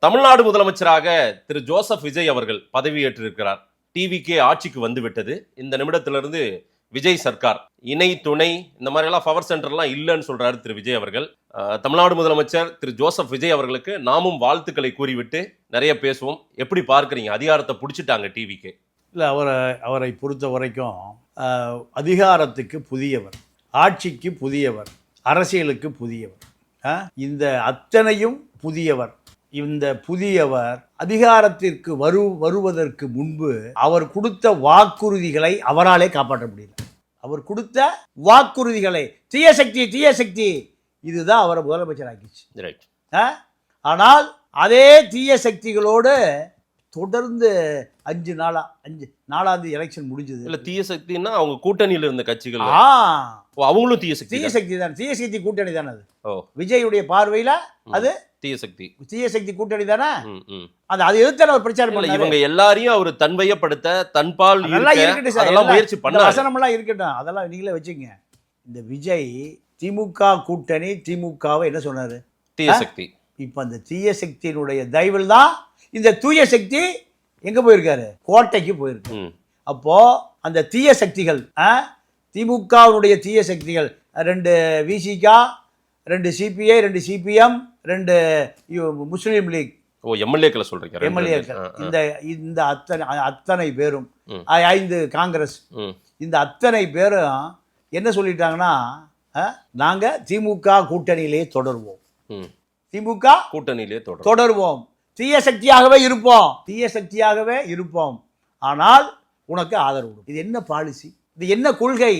தமிழ்நாடு முதலமைச்சராக திரு ஜோசப் விஜய் அவர்கள் பதவியேற்றிருக்கிறார். டிவிகே ஆட்சிக்கு வந்து விட்டது. இந்த நிமிடத்திலிருந்து விஜய் சர்க்கார் இணை துணை இந்த மாதிரி எல்லாம் பவர் சென்டர்லாம் இல்லைன்னு சொல்றாரு திரு விஜய் அவர்கள். தமிழ்நாடு முதலமைச்சர் திரு ஜோசப் விஜய் அவர்களுக்கு நாமும் வாழ்த்துக்களை கூறிவிட்டு நிறைய பேசுவோம். எப்படி பார்க்குறீங்க? அதிகாரத்தை பிடிச்சிட்டாங்க டிவிகே. இல்லை, அவரை பொறுத்த வரைக்கும் அதிகாரத்துக்கு புதியவர், ஆட்சிக்கு புதியவர், அரசியலுக்கு புதியவர், இந்த அத்தனையும் புதியவர். இந்த புதியவர் அதிகாரத்திற்கு வருவதற்கு முன்பு அவர் கொடுத்த வாக்குறுதிகளை அவராலே காப்பாற்ற முடியல. அவர் கொடுத்த வாக்குறுதிகளை தீய சக்தி இதுதான் அவரை முதலமைச்சர் ஆக்கிச்சு. ஆனால் அதே தீய சக்திகளோடு தொடர்ந்து 5 நாளாவது எலெக்ஷன் முடிஞ்சது. இல்ல, தீய சக்தின்னா அவங்க கூட்டணியில் இருந்த கட்சிகள் அவங்களும் தீய சக்தி தான். தீய சக்தி கூட்டணி தானே அது. விஜயுடைய பார்வையில அது தீய சக்தி கூட்டணி தானே. அதை எதிர்த்து பிரச்சாரம் பண்ணல. இவங்க எல்லாரையும் அவர் தன்வயப்படுத்த தன்பால் முயற்சி பண்ண வசனமெல்லாம் இருக்கட்டும், அதெல்லாம் நீங்களே வச்சுங்க. இந்த விஜய் திமுக கூட்டணி திமுகவை என்ன சொன்னாரு? தீய சக்தி. இப்ப அந்த தீய சக்தியினுடைய தயவில் தான் இந்த தூய சக்தி எங்க போயிருக்காரு? கோட்டைக்கு போயிருக்கு. அப்போ அந்த தீய சக்திகள், திமுகவுடைய தீய சக்திகள் 2 விசிகா, 2 சிபிஐ, 2 சிபிஎம், 2 முஸ்லீம் லீக் எம்எல்ஏக்களை சொல்றீங்க. எம்எல்ஏக்கள் இந்த அத்தனை பேரும் 5 காங்கிரஸ், இந்த அத்தனை பேரும் என்ன சொல்லிட்டாங்கன்னா, நாங்க திமுக கூட்டணியிலே தொடருவோம், திமுக கூட்டணியிலே தொடருவோம், தீய சக்தியாகவே இருப்போம், ஆனால் உனக்கு ஆதரவு. இது என்ன பாலிசி? இது என்ன கொள்கை?